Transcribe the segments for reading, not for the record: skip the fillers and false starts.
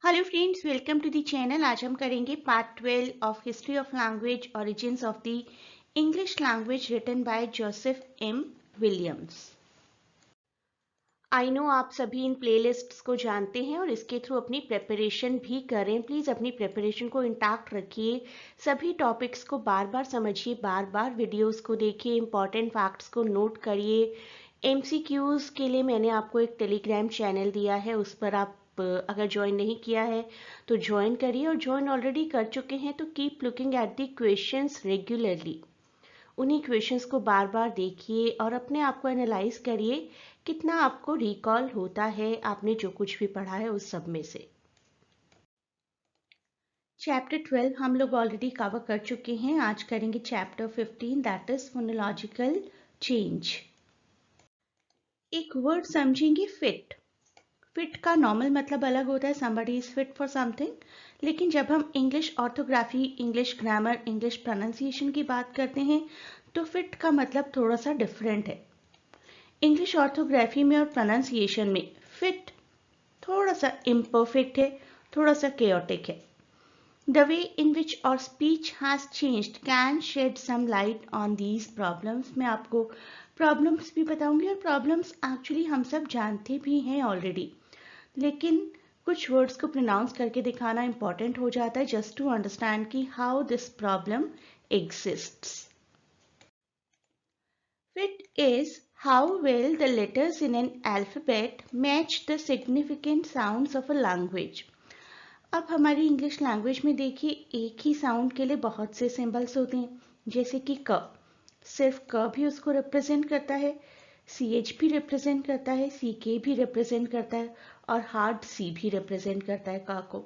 Hello friends, welcome to the channel. आज हम करेंगे part 12 of history of language, origins of the English language written by Joseph M Williams. I know आप सभी इन playlists को जानते हैं और इसके थ्रू अपनी प्रिपरेशन भी करें। प्लीज़ अपनी प्रिपरेशन को इंटैक्ट रखिए, सभी टॉपिक्स को बार बार समझिए, बार बार वीडियोस को देखिए, इंपॉर्टेंट फैक्ट्स को नोट करिए। एमसीक्यूज़ के लिए मैंने आपको एक टेलीग्राम चैनल दिया है, उस पर आप अगर ज्वाइन नहीं किया है तो ज्वाइन करिए, और ज्वाइन ऑलरेडी कर चुके हैं तो keep looking at the questions regularly. उन्हीं क्वेश्चंस को बार बार देखिए और अपने आप को एनालाइज करिए कितना आपको रिकॉल होता है आपने जो कुछ भी पढ़ा है उस सब में से। चैप्टर 12 हम लोग ऑलरेडी कवर कर चुके हैं। आज करेंगे chapter 15, that is phonological change. एक वर्ड समझेंगे, फिट। फिट का नॉर्मल मतलब अलग होता है, somebody is fit for something, लेकिन जब हम English orthography, English grammar, English pronunciation की बात करते हैं तो फिट का मतलब थोड़ा सा डिफरेंट है। इंग्लिश ऑर्थोग्राफी में और प्रोनाउंसिएशन में फिट थोड़ा सा इम्परफेक्ट है, थोड़ा सा chaotic है। The way in which our speech has changed can shed some light on these problems। मैं आपको प्रॉब्लम्स भी बताऊंगी, और प्रॉब्लम्स एक्चुअली हम सब जानते भी हैं ऑलरेडी, लेकिन कुछ वर्ड्स को प्रोनाउंस करके दिखाना इंपॉर्टेंट हो जाता है जस्ट टू अंडरस्टैंड कि how this problem exists. Fit is how well the letters in an alphabet match the significant sounds of a language। अब हमारी इंग्लिश लैंग्वेज में देखिए, एक ही साउंड के लिए बहुत से सिंबल्स होते हैं, जैसे कि क, सिर्फ क भी उसको रिप्रेजेंट करता है, सी एच भी रिप्रेजेंट करता है, सी के भी रिप्रेजेंट करता है, और हार्ड सी भी रिप्रेजेंट करता है क को।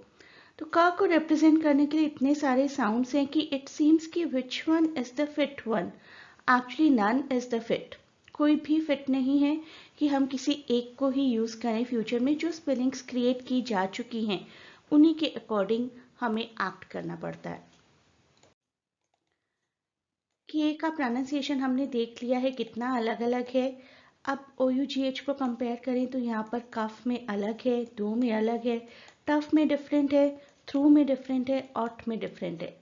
तो क को रिप्रेजेंट करने के लिए इतने सारे साउंड्स हैं कि इट सीम्स कि which one is the fit one. Actually none is the fit. कोई भी फिट नहीं है कि हम किसी एक को ही यूज करें फ्यूचर में। जो स्पेलिंग्स क्रिएट की जा चुकी हैं उन्हीं के अकॉर्डिंग हमें एक्ट करना पड़ता है। के का प्रोनाउंसिएशन हमने देख लिया है कितना अलग अलग है। अब OUGH को कंपेयर करें तो यहाँ पर कफ में अलग है, दो में अलग है, टफ में डिफरेंट है, थ्रू में डिफरेंट है, ऑट में डिफरेंट है।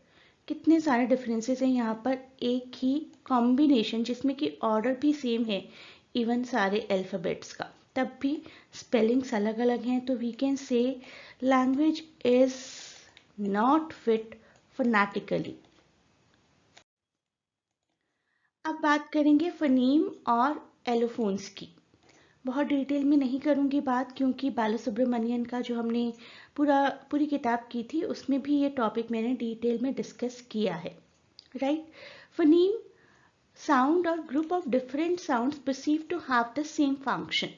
कितने सारे डिफरेंसेस हैं यहाँ पर, एक ही कॉम्बिनेशन जिसमें कि ऑर्डर भी सेम है, इवन सारे अल्फ़ाबेट्स का, तब भी स्पेलिंग्स अलग अलग हैं। तो we can say language is not fit phonetically. अब बात करेंगे फनीम और एलोफोन्स की। बहुत डिटेल में नहीं करूंगी बात, क्योंकि बालासुब्रमण्यन का जो हमने पूरी किताब की थी उसमें भी ये टॉपिक मैंने डिटेल में डिस्कस किया है, राइट। फनीम साउंड और group of different sounds perceive to have the same function.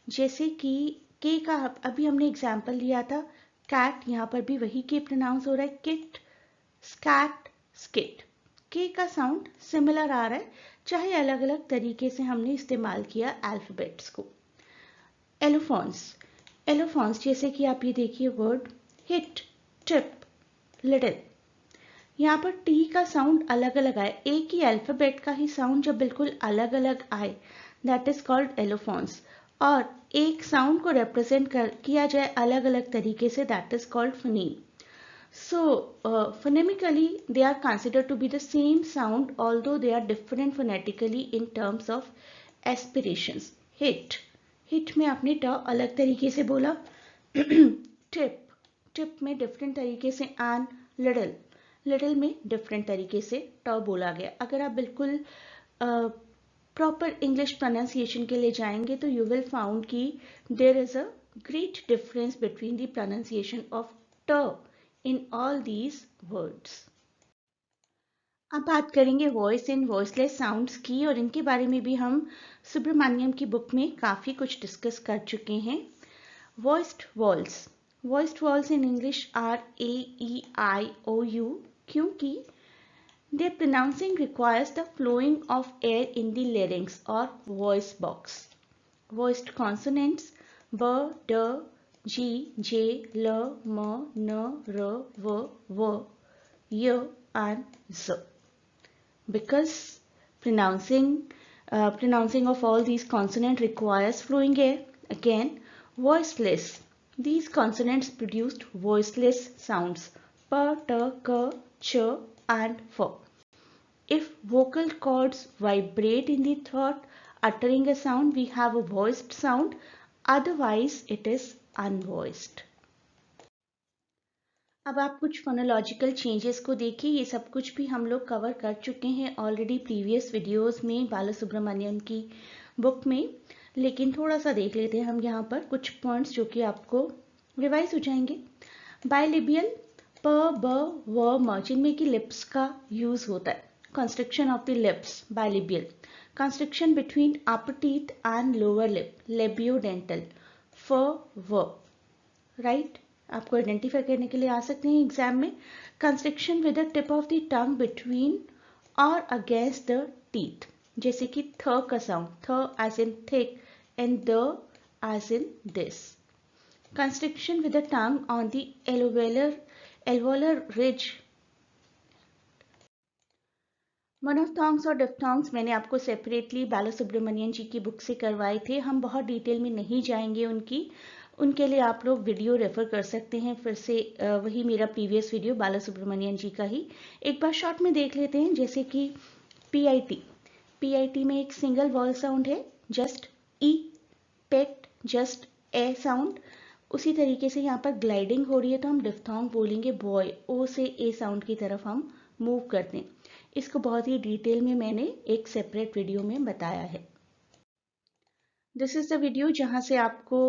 जैसे कि के का अभी हमने एग्जाम्पल लिया था, कैट, यहाँ पर भी वही के प्रोनाउंस हो रहा है, किट, स्कैट, स्किट। के का साउंड सिमिलर आ रहा है, चाहे अलग अलग तरीके से हमने इस्तेमाल किया अल्फाबेट्स को। एलोफोन्स, एलोफोन्स जैसे कि आप ये देखिए वर्ड हिट, टिप, लिटिल। यहाँ पर टी का साउंड अलग अलग आए, एक ही अल्फाबेट का ही साउंड जब बिल्कुल अलग अलग आए, दैट इज कॉल्ड एलोफोन्स। और एक साउंड को रिप्रेजेंट किया जाए अलग अलग तरीके से, that is called phoneme. So, phonemically, they are considered to be the same sound, although they are different phonetically in terms of aspirations. Hit, hit में आपने ट अलग तरीके से बोला, tip, tip में डिफरेंट तरीके से एन, लिटिल, लिटिल में डिफरेंट तरीके से ट बोला गया। अगर आप बिल्कुल प्रॉपर इंग्लिश प्रोनाउंसिएशन के लिए जाएंगे तो you will found that there is a great difference between the pronunciation of T in all these words। अब बात करेंगे वॉइस एंड वॉइसलेस साउंड्स की, और इनके बारे में भी हम सुब्रमण्यम की बुक में काफ़ी कुछ डिस्कस कर चुके हैं। Voiced vowels, voiced vowels in English are AEIOU, क्योंकि their pronouncing requires the flowing of air in the larynx or voice box। Voiced consonants b, d, G, J, L, M, N, R, V, Y, and Z। Because pronouncing of all these consonants requires flowing air. Again, voiceless, These consonants produced voiceless sounds p, t, k, ch and f. If vocal cords vibrate in the throat uttering a sound, we have a voiced sound, otherwise it is unvoiced. अब आप कुछ phonological changes को देखिए। ये सब कुछ भी हम लोग कवर कर चुके हैं ऑलरेडी प्रीवियस वीडियोस में बालासुब्रमण्यन की बुक में, लेकिन थोड़ा सा देख लेते हैं हम यहाँ पर कुछ पॉइंट्स जो कि आपको रिवाइज हो जाएंगे। बाइलिबियल प, ब, व, म, जिनमें कि लिप्स का यूज होता है। Construction of the lips bilabial, construction between upper teeth and lower lip labiodental, फ, व, राइट, आपको आइडेंटिफाई करने के लिए आ सकते हैं एग्जाम में। Construction with the tip of the tongue between और अगेंस्ट द टीथ, जैसे कि थ का साउंड, थ as in thick and the as in this. Construction with the tongue on the alveolar ridge। Monophthongs और डिफ्थॉन्ग्स मैंने आपको सेपरेटली बालासुब्रमण्यन जी की बुक से करवाए थे, हम बहुत डिटेल में नहीं जाएंगे उनके लिए आप लोग वीडियो रेफर कर सकते हैं फिर से, वही मेरा प्रीवियस वीडियो बालासुब्रमण्यन जी का ही एक बार शॉर्ट में देख लेते हैं। जैसे कि पीआईटी में एक सिंगल वॉल साउंड है, just E. Pet just a sound. उसी तरीके से यहाँ पर ग्लाइडिंग हो रही है तो हम डिफ्थॉन्ग बोलेंगे बॉय, ओ से ए साउंड की तरफ हम मूव करते हैं। इसको बहुत ही डिटेल में मैंने एक सेपरेट वीडियो में बताया है। दिस इज द वीडियो जहां से आपको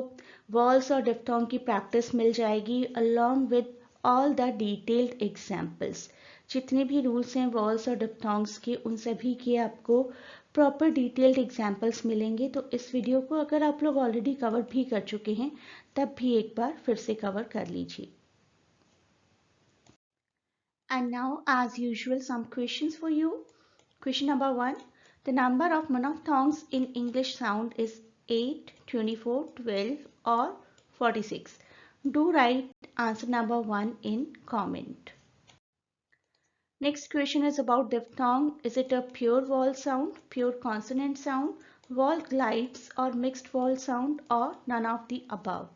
वॉल्स और डिफ्थॉन्ग की प्रैक्टिस मिल जाएगी along with all the detailed examples. जितने भी रूल्स हैं वॉल्स और डिफ्थॉन्ग्स के, उन सभी के आपको प्रॉपर डिटेल्ड एग्जाम्पल्स मिलेंगे। तो इस वीडियो को अगर आप लोग ऑलरेडी कवर भी कर चुके हैं तब भी एक बार फिर से कवर कर लीजिए। And now, as usual, some questions for you. Question number 1. The number of monophthongs in English sound is 8, 24, 12 or 46. Do write answer number 1 in comment. Next question is about diphthong. Is it a pure vowel sound, pure consonant sound, vowel glides or mixed vowel sound or none of the above?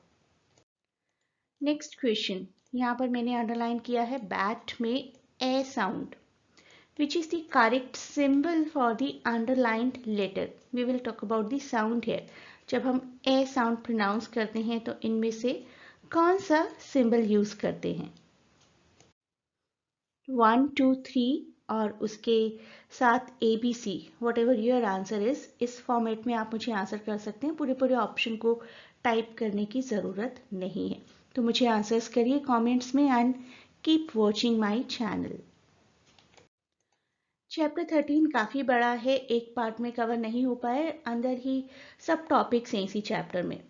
Next question. यहाँ पर मैंने underline किया है bat में ए sound, which is the correct symbol for the underlined letter. We will talk about the sound here. जब हम ए sound pronounce करते हैं तो इनमें से कौन सा सिंबल यूज करते हैं? 1, 2, 3 और उसके साथ ABC, what ever your answer is, इस फॉर्मेट में आप मुझे आंसर कर सकते हैं। पूरे ऑप्शन को टाइप करने की ज़रूरत नहीं है। तो मुझे आंसर्स करिए कमेंट्स में and keep watching my channel. Chapter 13 काफ़ी बड़ा है, एक पार्ट में कवर नहीं हो पाए, अंदर ही सब टॉपिक्स हैं इसी चैप्टर में।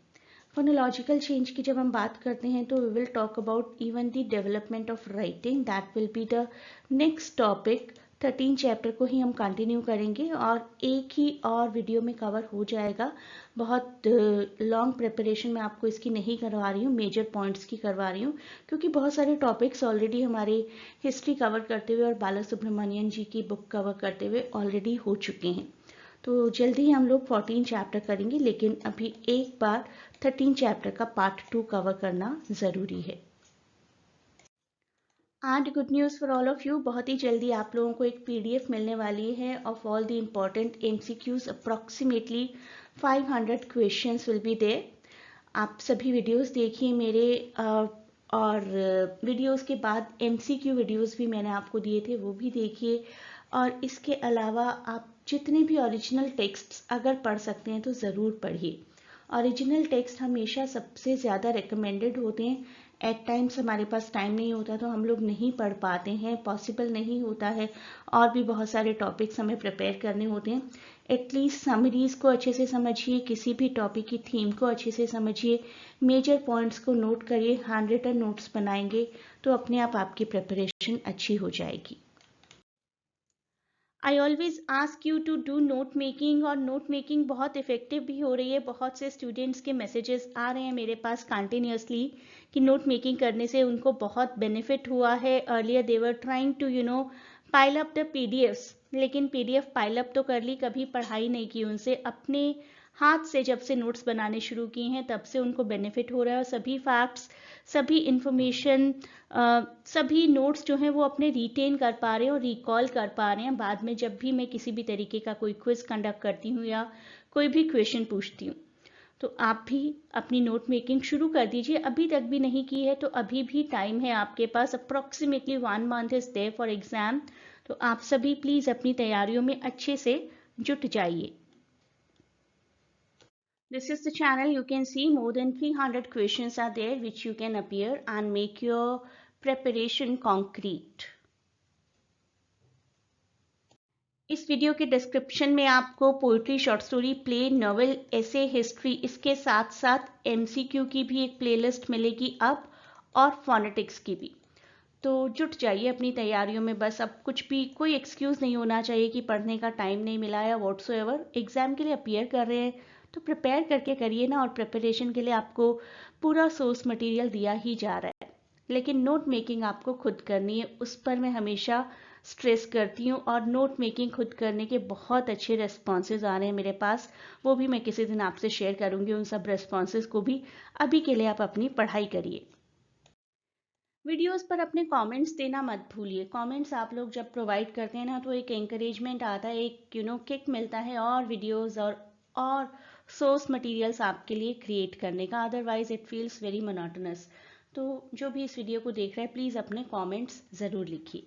फोनोलॉजिकल चेंज की जब हम बात करते हैं तो we will talk about even the development of writing, that will be the next topic. 13 chapter को ही हम कंटिन्यू करेंगे और एक ही और वीडियो में कवर हो जाएगा। बहुत लॉन्ग प्रिपरेशन में आपको इसकी नहीं करवा रही हूँ, मेजर पॉइंट्स की करवा रही हूँ, क्योंकि बहुत सारे टॉपिक्स ऑलरेडी हमारे हिस्ट्री कवर करते हुए और बालासुब्रमण्यन जी की बुक कवर करते हुए ऑलरेडी हो चुके हैं। तो जल्दी ही हम लोग 14 चैप्टर करेंगे, लेकिन अभी एक बार 13 चैप्टर का पार्ट 2 कवर करना ज़रूरी है। And good news for all of you, बहुत ही जल्दी आप लोगों को एक PDF मिलने वाली है of all the important MCQs। Approximately 500 questions will be there. आप सभी वीडियोस देखिए मेरे, और वीडियोस के बाद MCQ वीडियोस भी मैंने आपको दिए थे, वो भी देखिए। और इसके अलावा आप जितने भी ओरिजिनल टेक्स्ट्स अगर पढ़ सकते हैं तो ज़रूर पढ़िए। ओरिजिनल टेक्स्ट हमेशा सबसे ज़्यादा रिकमेंडेड होते हैं। एट टाइम्स हमारे पास टाइम नहीं होता तो हम लोग नहीं पढ़ पाते हैं, पॉसिबल नहीं होता है, और भी बहुत सारे टॉपिक्स हमें प्रिपेयर करने होते हैं। एटलीस्ट समरीज को अच्छे से समझिए, किसी भी टॉपिक की थीम को अच्छे से समझिए, मेजर पॉइंट्स को नोट करिए, हैंड रिटन नोट्स बनाएंगे तो अपने आप आपकी प्रिपरेशन अच्छी हो जाएगी। I always ask you to do note making, और नोट मेकिंग बहुत इफेक्टिव भी हो रही है। बहुत से स्टूडेंट्स के मैसेजेस आ रहे हैं मेरे पास कंटिन्यूसली कि नोट मेकिंग करने से उनको बहुत बेनिफिट हुआ है। Earlier they were trying to pile up the PDFs, लेकिन PDF पाइल अप तो कर ली, कभी पढ़ाई नहीं की उनसे। अपने हाथ से जब से नोट्स बनाने शुरू किए हैं तब से उनको बेनिफिट हो रहा है और सभी फैक्ट्स, सभी इंफॉर्मेशन, सभी नोट्स जो हैं वो अपने रिटेन कर पा रहे हैं और रिकॉल कर पा रहे हैं बाद में, जब भी मैं किसी भी तरीके का कोई क्विज कंडक्ट करती हूँ या कोई भी क्वेश्चन पूछती हूँ। तो आप भी अपनी नोट मेकिंग शुरू कर दीजिए। अभी तक भी नहीं की है तो अभी भी टाइम है आपके पास। Approximately 1 month is there for exam. तो आप सभी प्लीज अपनी तैयारियों में अच्छे से जुट जाइए। This is the channel. You can see more than 300 questions are there which you can appear and make your preparation concrete. इस वीडियो के डिस्क्रिप्शन में आपको poetry, short story, play, novel, ऐसे, हिस्ट्री, इसके साथ साथ एमसीक्यू की भी एक प्लेलिस्ट मिलेगी अब, और फोनेटिक्स की भी। तो जुट जाइए अपनी तैयारियों में। बस अब कुछ भी कोई एक्सक्यूज़ नहीं होना चाहिए कि पढ़ने का टाइम नहीं मिला या व्हाट्सोएवर। एग्ज़ाम के लिए अपीयर कर रहे हैं तो प्रिपेयर करके करिए ना। और प्रिपरेशन के लिए आपको पूरा सोर्स मटेरियल दिया ही जा रहा है, लेकिन नोट मेकिंग आपको खुद करनी है। उस पर मैं हमेशा स्ट्रेस करती हूँ और नोट मेकिंग खुद करने के बहुत अच्छे रेस्पॉन्सेज आ रहे हैं मेरे पास। वो भी मैं किसी दिन आपसे शेयर करूँगी, उन सब रेस्पॉन्सेज को भी। अभी के लिए आप अपनी पढ़ाई करिए। वीडियोस पर अपने कमेंट्स देना मत भूलिए। कमेंट्स आप लोग जब प्रोवाइड करते हैं ना तो एक एंकरेजमेंट आता है, एक किक मिलता है और वीडियोस और सोर्स मटेरियल्स आपके लिए क्रिएट करने का। Otherwise it feels very monotonous. तो जो भी इस वीडियो को देख रहे हैं प्लीज़ अपने कमेंट्स ज़रूर लिखिए।